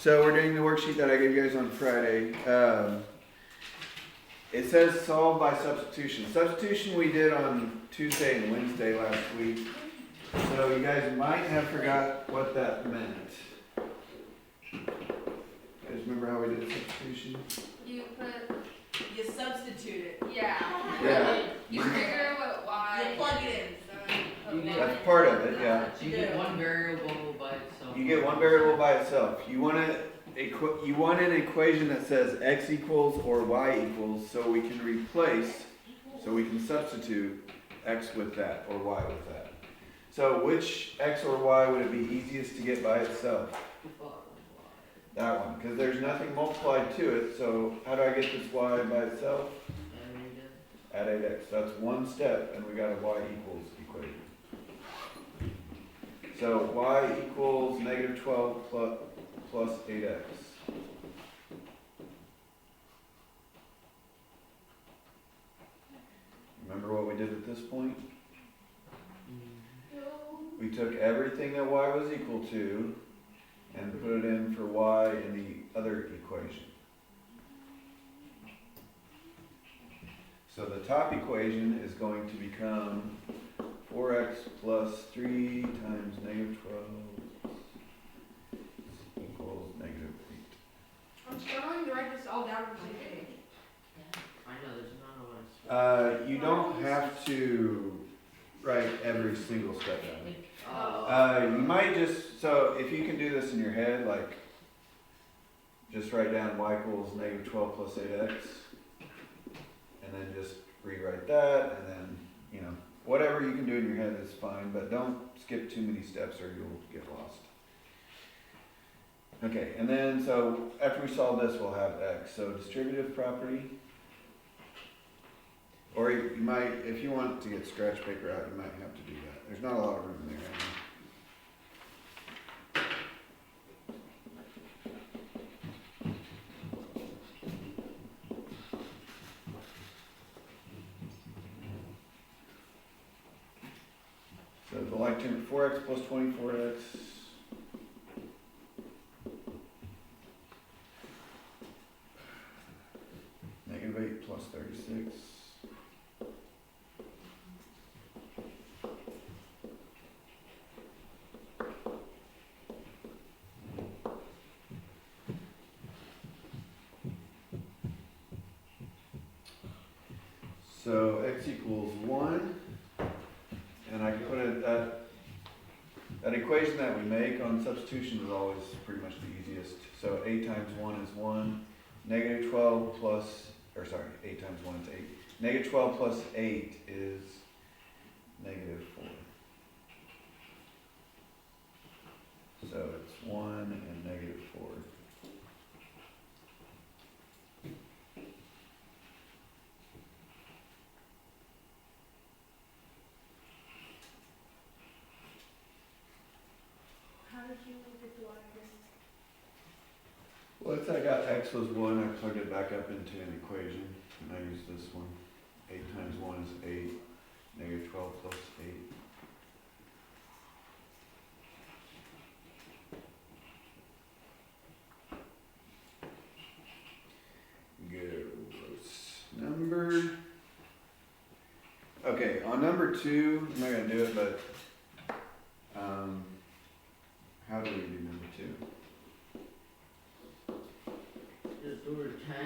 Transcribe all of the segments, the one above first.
So we're doing the worksheet that I gave you guys on Friday. It says solve by substitution. Substitution we did on Tuesday and Wednesday last week. So you guys might have forgot what that meant. You guys remember how we did substitution? You substitute it. Yeah. Yeah. You figure out why. You plug it in. That's part of it, yeah. So you get one variable by itself. You get one variable by itself. You want an equation that says x equals or y equals, so we can replace, so we can substitute x with that or y with that. So which x or y would it be easiest to get by itself? That one, because there's nothing multiplied to it, so how do I get this y by itself? Add 8x. That's one step, and we got a y equals equation. So y equals negative 12 plus 8x. Remember what we did at this point? We took everything that y was equal to and put it in for y in the other equation. So the top equation is going to become 4x plus 3 times negative 12 equals negative 8. I'm struggling to write this all down on the same page. I know, there's not a lot of. You don't have to write every single step down. You might just, so if you can do this in your head, like just write down y equals negative 12 plus 8x, and then just rewrite that, and then, you know, whatever you can do in your head is fine, but don't skip too many steps or you'll get lost. Okay, and then so after we solve this, we'll have x. So distributive property, or you might, if you want to get scratch paper out, you might have to do that. There's not a lot of room in there right now. So the like term 4x plus 24x negative 8 plus 36 so x equals 1. And I put it, that equation that we make on substitution is always pretty much the easiest. So 8 times 1 is 1. Negative 12 plus, or sorry, 8 times 1 is 8. Negative 12 plus 8 is negative 4. So it's 1 and negative 4. How did you get the y? Once I got x was 1, I plugged it back up into an equation, and I used this one. 8 times 1 is 8, negative 12 plus 8. Number. Okay, on number 2, I'm not going to do it, but how do we do number 2? Just do it 10.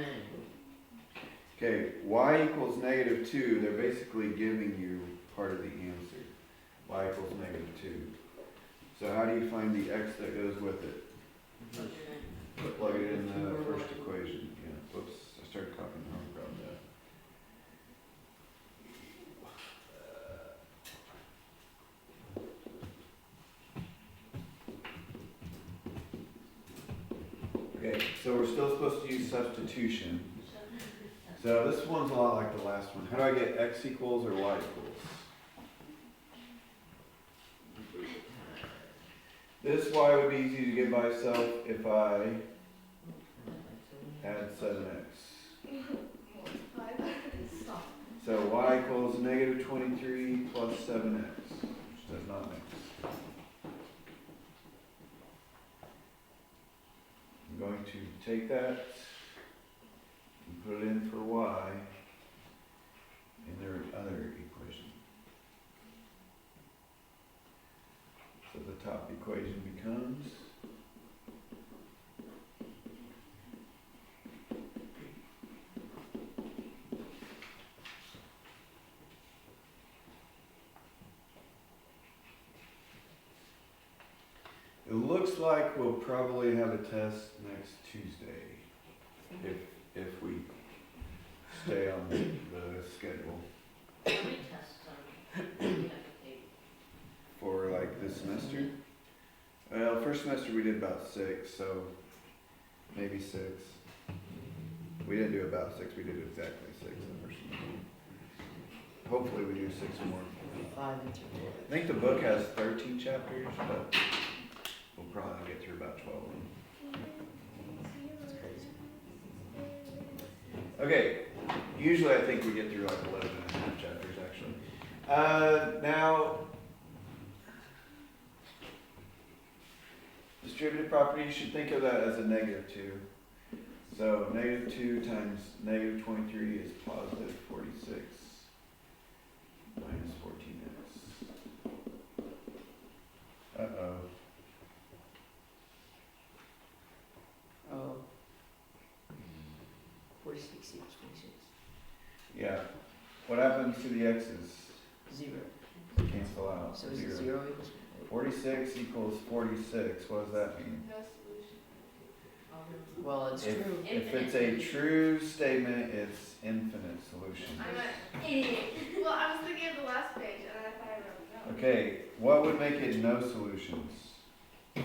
Okay, y equals negative 2, they're basically giving you part of the answer. Y equals negative 2. So how do you find the x that goes with it? Plug it in the first equation. Yeah, whoops, I started copying the wrong problem there. Okay, so we're still supposed to use substitution. So this one's a lot like the last one. How do I get x equals or y equals? This y would be easy to get by itself if I add 7x. So y equals negative 23 plus 7x, which does not mix. going to take that and put it in for y in their other equation. So the top equation becomes it looks like we'll probably have a test next Tuesday if we stay on the schedule How many tests are we have to take? for like this semester. Well, first semester we did about 6, so maybe 6. We didn't do about 6, we did exactly 6 the first semester. Hopefully we do 6 more. 5 and 3. I think the book has 13 chapters, but we'll probably get through about 12 of them. That's crazy. Okay, usually I think we get through like 11 and a half chapters actually. Now, distributive property, you should think of that as a -2. So -2 times -23 is positive 46 minus 14x. Uh-oh. Oh. 46 equals 46. Yeah. What happens to the x's? 0. Cancel out. So is it 0. 0 equals 46 equals 46. What does that mean? No solution. Well, it's true. If it's a true statement, it's infinite solution. I'm an idiot. Well, I was thinking of the last page and I thought I wrote no. Okay, what would make it no solutions? If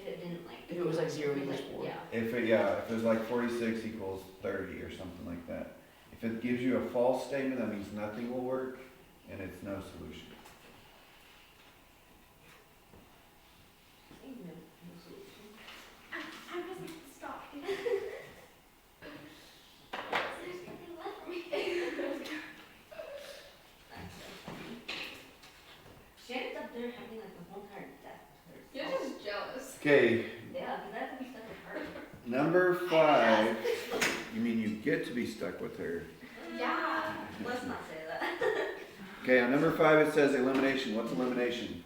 it didn't like. If it was like 0 equals 4. Yeah. If it was like 46 equals 30 or something like that. If it gives you a false statement, that means nothing will work, and it's no solution. I wasn't stop. There's nothing left for me. That's so funny. Shannon's up there having like the whole entire deck to You're herself. just jealous. Okay, Yeah, because I have to be stuck with her. number 5. You mean you get to be stuck with her. Yeah. Let's not say that. Okay, on number 5 it says elimination. What's elimination?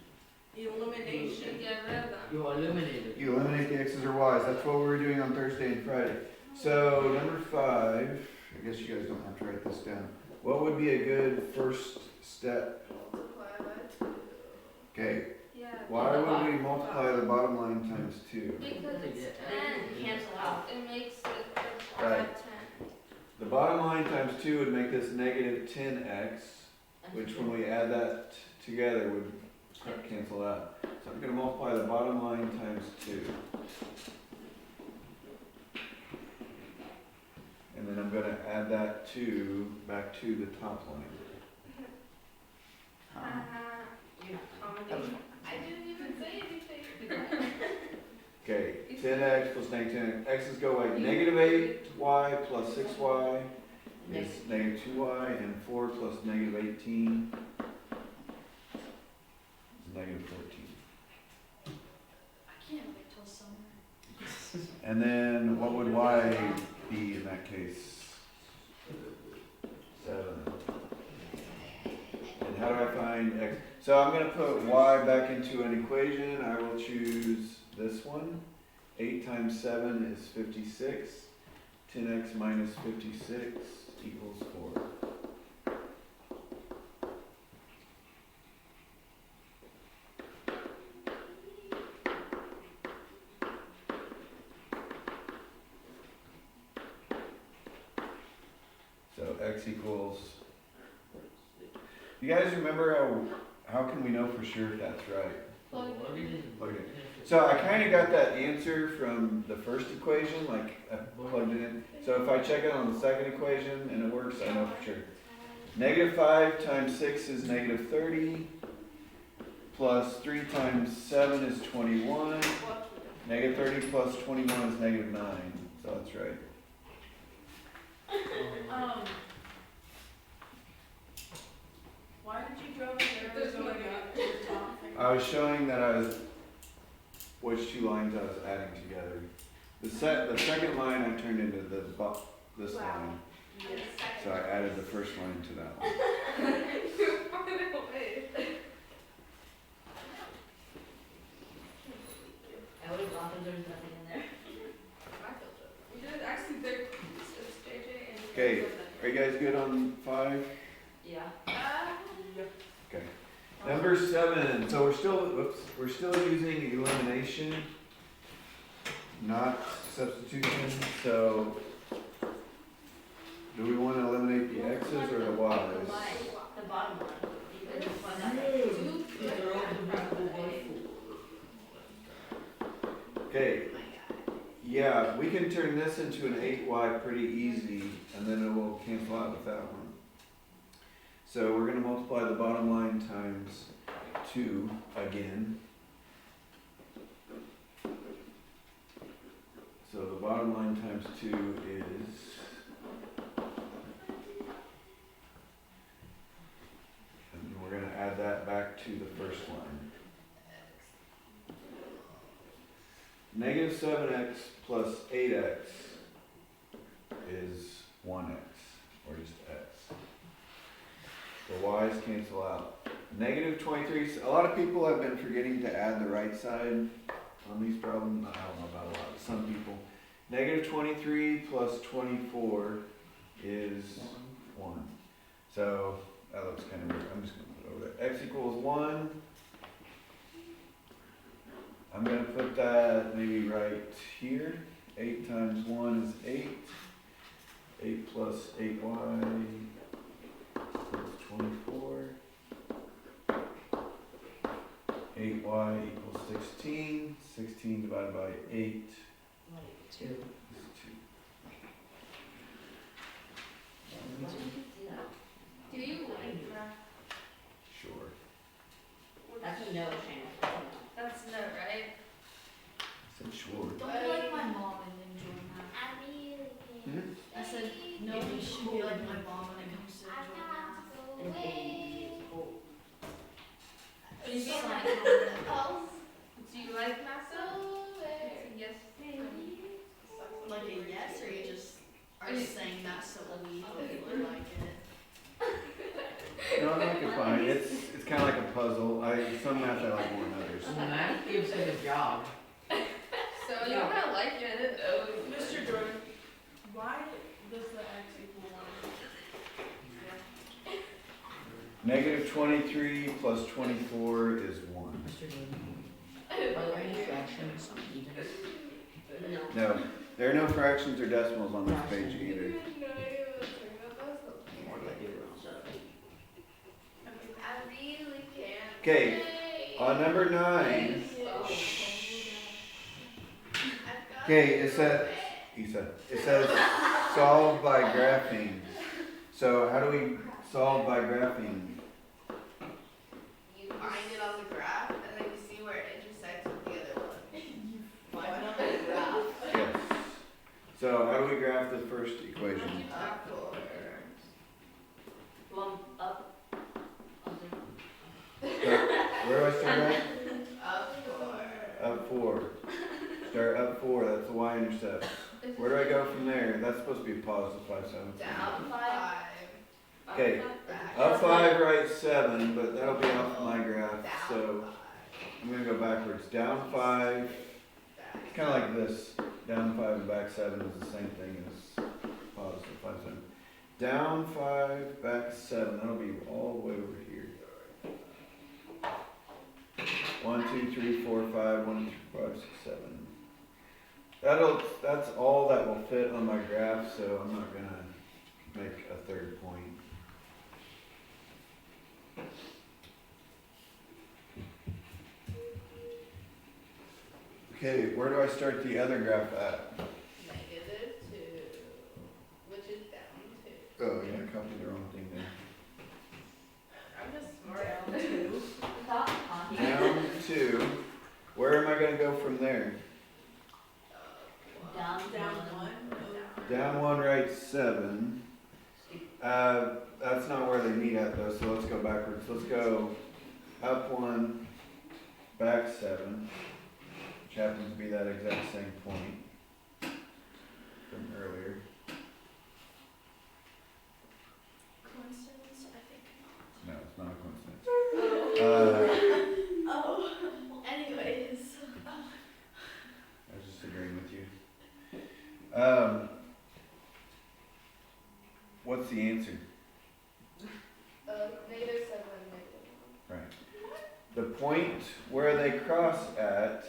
Elimination. Get rid of them. You eliminated. You eliminate the x's or y's. That's what we were doing on Thursday and Friday. So number 5, I guess you guys don't have to write this down. What would be a good first step? Multiply by 2. Okay, Yeah. why would we multiply the bottom line times 2? Because it's Then 10. cancel out. It makes it Right. 10. The bottom line times 2 would make this negative 10x, which when we add that together would cancel out. So I'm going to multiply the bottom line times 2. And then I'm going to add that 2 back to the top line. You're not That was comedy. I didn't even say anything. Okay, 10x plus negative 10x. X's go like negative 8y plus 6y is negative 2y, and 4 plus negative 18 is negative 14. I can't wait till summer. And then what would y be in that case? 7. And how do I find x? So I'm going to put y back into an equation. I will choose this one. 8 times 7 is 56. 10x minus 56 equals 4. So x equals. You guys remember how can we know for sure if that's right? Plug it in. Plug it in. So I kind of got that answer from the first equation, like I plugged it in. So if I check it on the second equation and it works, I know for sure. Negative 5 times 6 is negative 30. Plus 3 times 7 is 21. Negative 30 plus 21 is negative 9. So that's right. Why did you draw the arrows going up to the top? I was showing that which two lines I was adding together. The second line I turned into this Wow. line, Yes. so I added the first line to that one. I would have thought that there was nothing in there. We did actually there. It's JJ and. Okay, are you guys good on 5? Yeah. Okay. Number 7, so we're still using elimination, not substitution, so do we want to eliminate the x's or the y's? The bottom one. You can just find out. Okay, yeah, we can turn this into an 8y pretty easy, and then it will cancel out with that one. So we're going to multiply the bottom line times 2 again. So the bottom line times 2 is, and we're going to add that back to the first line. Negative 7x plus 8x is 1x, or just x. The y's cancel out. Negative 23, a lot of people have been forgetting to add the right side on these problems. I don't know about a lot, but some people. Negative 23 plus 24 is 1. So that looks kind of weird. I'm just going to put it over there. X equals 1. I'm going to put that maybe right here. 8 times 1 is 8. 8 plus 8y is 24. 8y equals 16. 16 divided by 8 2. is 2. Why did you do that? Do you like math? Sure. That's a no, Shane. That's no, right? I said sure. Don't be like my mom and enjoy math. I really Mhm. I said nobody should be like my mom when it comes to enjoying math. And A is cool. She's just like, Do you like math though? Yes. like a yes, or you just are just saying that so we really like it. No, I like it fine. It's kind of like a puzzle. Some math I like more than others. Math gives him a job. So you don't kinda like it. Mr. Jordan, why does the x equal 1? Negative 23 plus 24 is 1. Mr. Jordan. Are there any fractions even? No. No, there are no fractions or decimals on this page either. I really can't. Okay, on number 9. Okay, it says solve by graphing. So how do we solve by graphing? You find it on the graph, and then you see where it intersects with the other one. Find it on the graph. Yes. So how do we graph the first equation? Up 4. One up. Where do I start at? Up 4. Up 4. Start up 4, that's the y-intercept. Where do I go from there? That's supposed to be a positive 5, 7. Down 5. Okay, Back. up 5, right 7, but that'll be off my graph, Down so 5. I'm going to go backwards. Down 5, Back. kind of like this. Down 5 and back 7 is the same thing as positive 5, 7. Down 5, back 7, that'll be all the way over here. 1, 2, 3, 4, 5, 1, 2, 3, 5, 6, 7. That's all that will fit on my graph, so I'm not gonna make a third point. Okay, where do I start the other graph at? -2, which is down 2. Oh, yeah, I copied the wrong thing there. I'm just smart. Down 2. Stop talking. Down 2. Where am I gonna go from there? Down Down 1. 1. Down 1, right 7. That's not where they meet at though, so let's go backwards. Let's go up 1, back 7, which happens to be that exact same point. What's the answer? -7 and -1. Right. The point where they cross at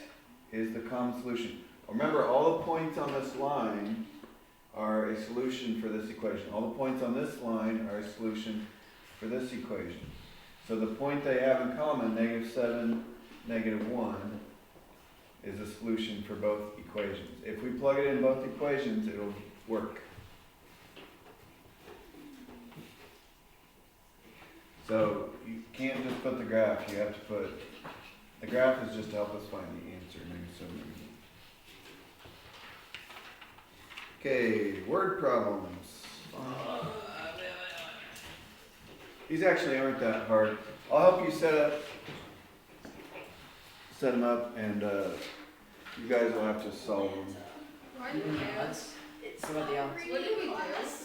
is the common solution. Remember, all the points on this line are a solution for this equation. All the points on this line are a solution for this equation. So the point they have in common, -7, -1, is a solution for both equations. If we plug it in both equations, it'll work. So you can't just put the graph, you have to put, the graph is just to help us find the answer, -7. Okay, word problems. These actually aren't that hard. I'll help you set them up, and you guys will have to solve them. Why did we ask? What about the odds? What did we do?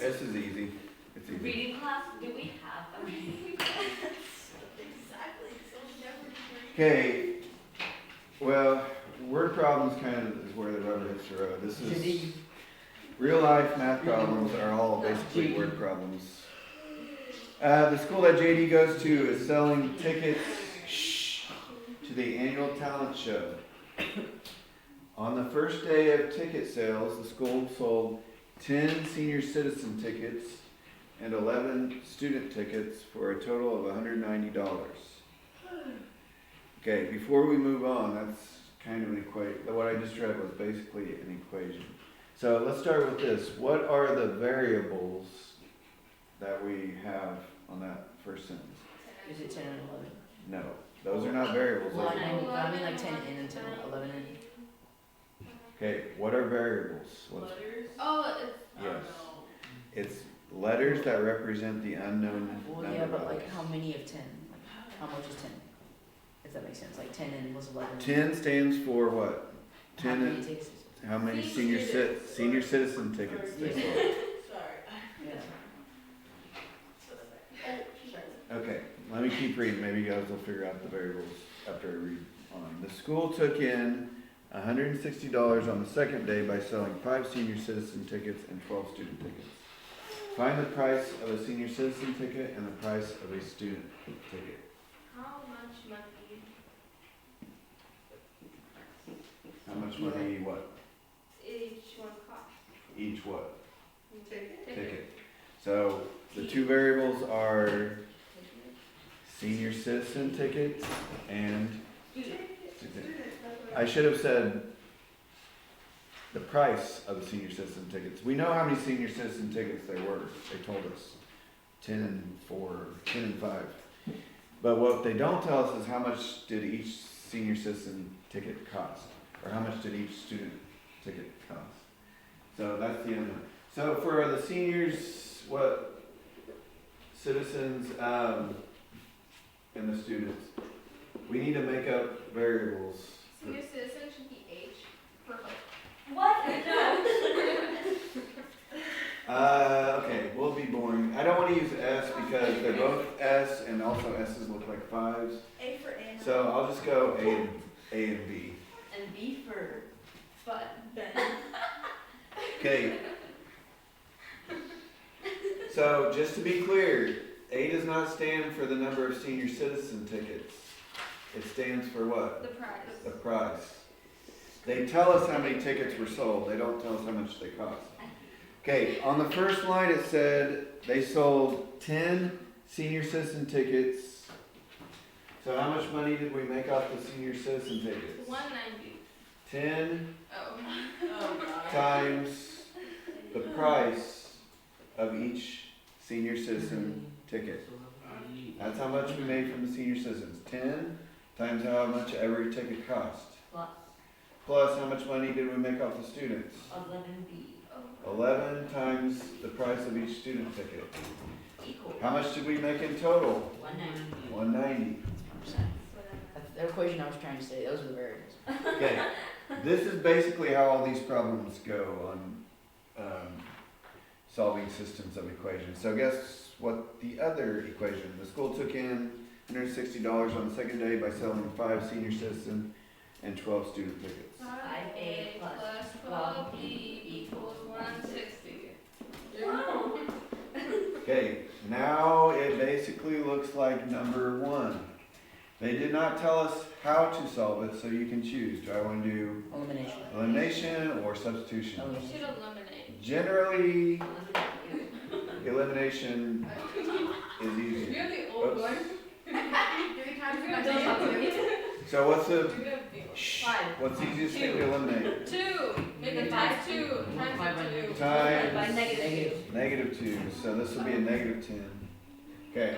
This is easy. It's easy. Reading class, do we have a reading class? Exactly, so never free. Okay, well, word problems kind of is where the rubber hits the road. This is, real life math problems are all basically word problems. The school that JD goes to is selling tickets to the annual talent show. On the first day of ticket sales, the school sold 10 senior citizen tickets and 11 student tickets for a total of $190. Okay, before we move on, that's kind of an equation. What I just read was basically an equation. So let's start with this. What are the variables that we have on that first sentence? Is it 10 and 11? No, those are not variables. Well, Those are- I mean like 10 in and 10, 11 in. Okay, what are variables? What's, Letters? Oh, it's yes, it's letters that represent the unknown Well, number yeah, of but like values. how many of 10? Like how much is 10? If that makes sense. Like 10 and was 11. 10 stands for what? How 10 many and tickets? how many Senior senior citizen tickets they Yeah. sold. Sorry. Yeah. Okay, let me keep reading. Maybe you guys will figure out the variables after I read on. The school took in $160 on the second day by selling 5 senior citizen tickets and 12 student tickets. Find the price of a senior citizen ticket and the price of a student ticket. how much money How much money, what? each one costs. Each what? Ticket. Ticket. So the two variables are senior citizen tickets and I should have said the price of the senior citizen tickets. We know how many senior citizen tickets there were. They told us 10 and 4, 10 and 5. But what they don't tell us is how much did each senior citizen ticket cost, or how much did each student ticket cost. So that's the unknown. So for the seniors, what citizens and the students, we need to make up variables. Senior citizen should be H for hope. What? No. Okay, we'll be boring. I don't want to use S because they're both S and also S's look like 5s. A for animal. So I'll just go A and B. And B for fun. Okay. So just to be clear, A does not stand for the number of senior citizen tickets. It stands for what? The price. The price. They tell us how many tickets were sold. They don't tell us how much they cost. Okay, on the first line it said they sold 10 senior citizen tickets. So how much money did we make off the senior citizen tickets? 190. 10 Oh. Oh, God. times the price of each senior citizen ticket. That's how much we made from the senior citizens. 10 times how much every ticket cost. Plus Plus how much money did we make off the students? 11B 11 times the price of each student ticket. equal How much did we make in total? 190. 190. 100%. That's the equation I was trying to say. Those are the variables. Okay, this is basically how all these problems go on solving systems of equations. So guess what the other equation? The school took in $160 on the second day by selling 5 senior citizen and 12 student tickets. 5A plus 12B equals 190. looks like number 1. They did not tell us how to solve it, so you can choose. Do I want to do Elimination. elimination or substitution? You Elimination. should eliminate. Generally, Eliminate. elimination is easier. You're the old Oops. one. 3 times You're my gonna name. tell me. So what's the You're gonna be old. shh, 5. what's the easiest thing to eliminate? 2. Make it Times 2 times Multiply by 2. Times By negative. negative 2. So this will be a negative 10. Okay.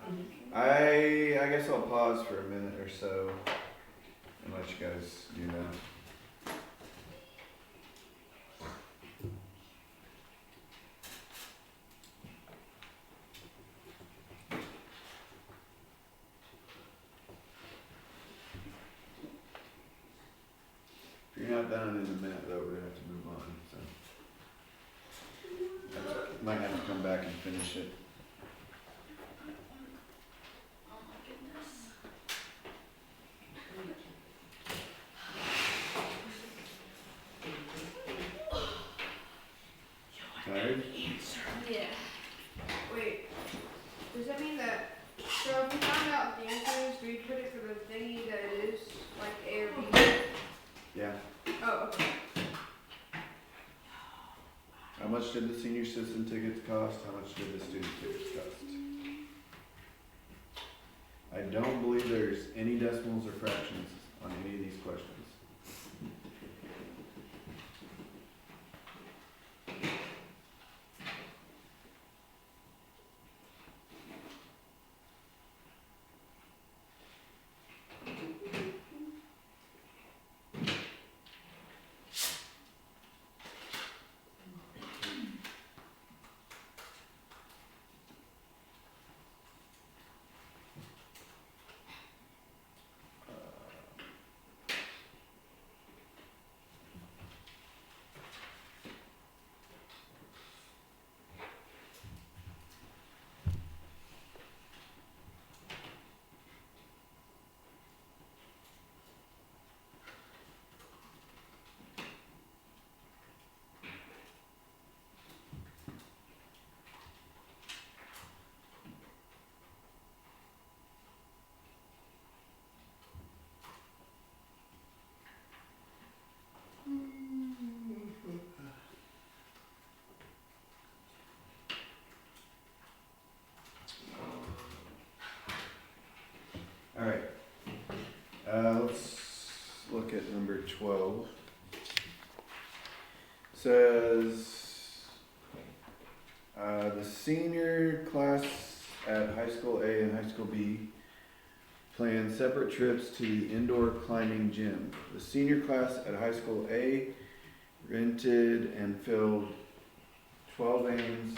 Mhm. I guess I'll pause for a minute or so and let you guys do that. If you're not done in a minute though, we're gonna have to move on, so. Might have to come back and finish it. Oh my goodness. Tired? Yeah. Wait. Does that mean that, so if we found out the answers, do we put it for the thingy that it is, like A or B? Yeah. Oh, okay. How much did the senior citizen tickets cost? How much did the student tickets cost? I don't believe there's any decimals or fractions on any of these questions. Alright, let's look at number 12. Says, the senior class at high school A and high school B plan separate trips to the indoor climbing gym. The senior class at high school A rented and filled 12 vans,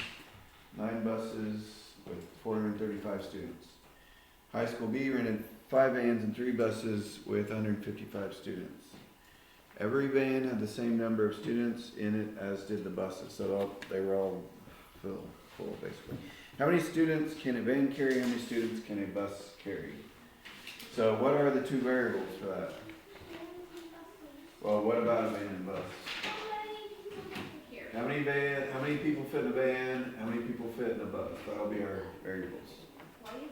9 buses with 435 students. High school B rented 5 vans and 3 buses with 155 students. Every van had the same number of students in it as did the buses, so they were all full basically. How many students can a van carry? How many students can a bus carry? So what are the 2 variables for that? Well, what about a van and bus? Here. How many people fit in a van? How many people fit in a bus? That'll be our variables. Why do you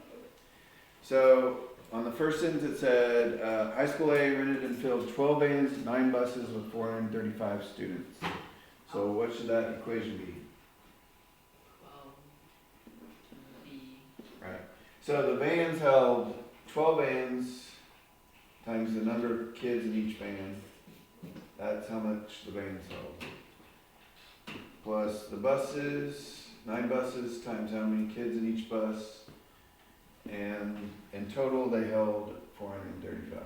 So on the first sentence it said, high school A rented and filled 12 vans, 9 buses with 435 students. So what should that equation be? 12. Right. So the vans held 12 vans times the number of kids in each van. That's how much the vans held. Plus the buses, 9 buses times how many kids in each bus. And in total, they held 435.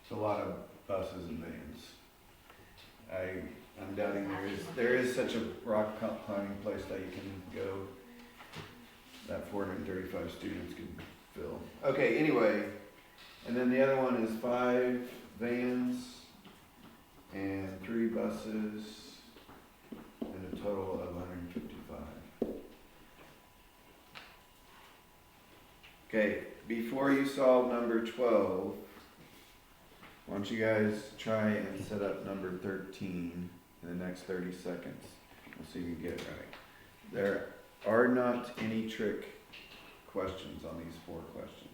It's a lot of buses and vans. I'm doubting there is such a rock climbing place that you can go that 435 students can fill. Okay, anyway, and then the other one is 5 vans and 3 buses and a total of 155. Okay, before you solve number 12, why don't you guys try and set up number 13 in the next 30 seconds. We'll see if you get it right. There, are not any trick questions on these 4 questions.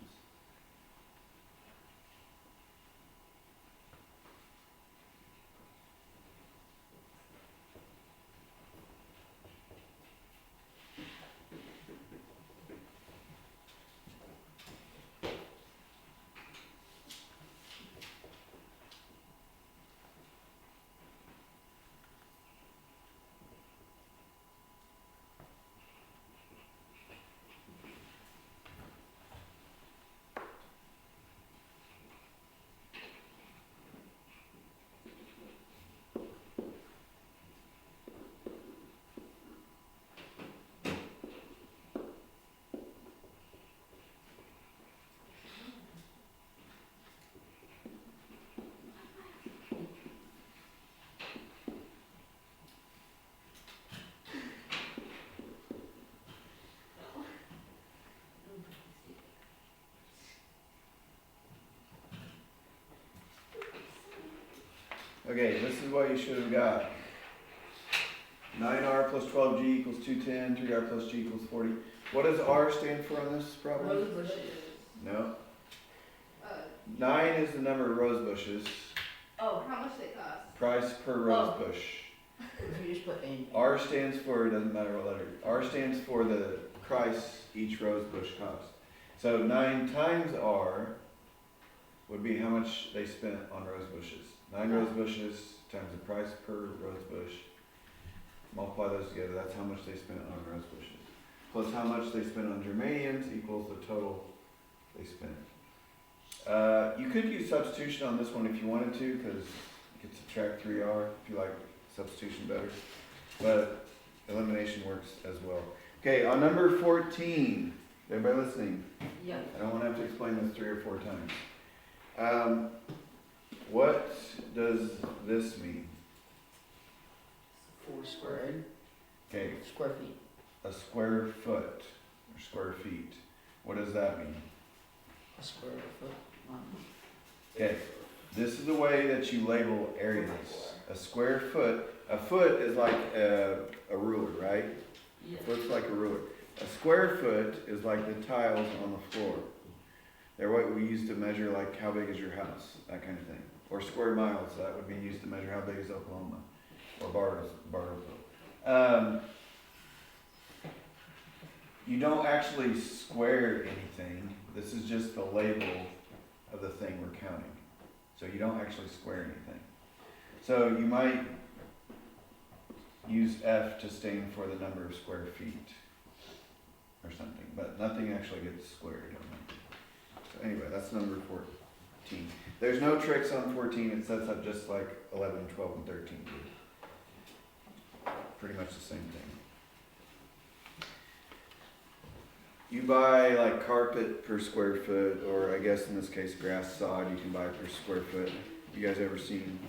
Okay, this is what you should have got. 9r plus 12g equals 210, 3r plus g equals 40. What does r stand for on this problem? Rose bushes. No. Uh, 9 is the number of rose bushes. oh, how much they cost? Price per rose Oh. bush. If you just put in. R stands for, it doesn't matter what letter. R stands for the price each rose bush costs. So 9 times R would be how much they spent on rose bushes. 9 rose bushes times the price per rose bush. Multiply those together, that's how much they spent on rose bushes. Plus how much they spent on geraniums equals the total they spent. You could use substitution on this one if you wanted to, because you could subtract 3r if you like substitution better. But elimination works as well. Okay, on number 14, everybody listening? Yeah. I don't want to have to explain this 3 or 4 times. What does this mean? 4 squared. Okay, Square feet. a square foot or square feet. What does that mean? A square foot. Okay, this is the way that you label areas. A square foot, a foot is like a ruler, right? Yeah. Foot's like a ruler. A square foot is like the tiles on the floor. They're what we use to measure like how big is your house, that kind of thing. Or square miles, that would be used to measure how big is Oklahoma. Or Bartlesville. You don't actually square anything. This is just the label of the thing we're counting. So you don't actually square anything. So you might use F to stand for the number of square feet or something, but nothing actually gets squared on that. So anyway, that's number 14. There's no tricks on 14. It sets up just like 11, 12, and 13 do. Pretty much the same thing. You buy like carpet per square foot, or I guess in this case grass sod you can buy per square foot. You guys ever seen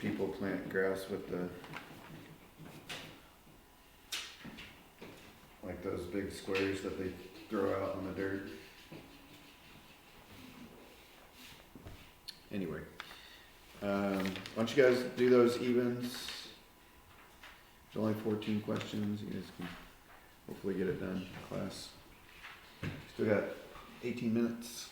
people plant grass with the, like those big squares that they throw out on the dirt? Anyway, why don't you guys do those evens? There's only 14 questions. You guys can hopefully get it done in class. Still got 18 minutes.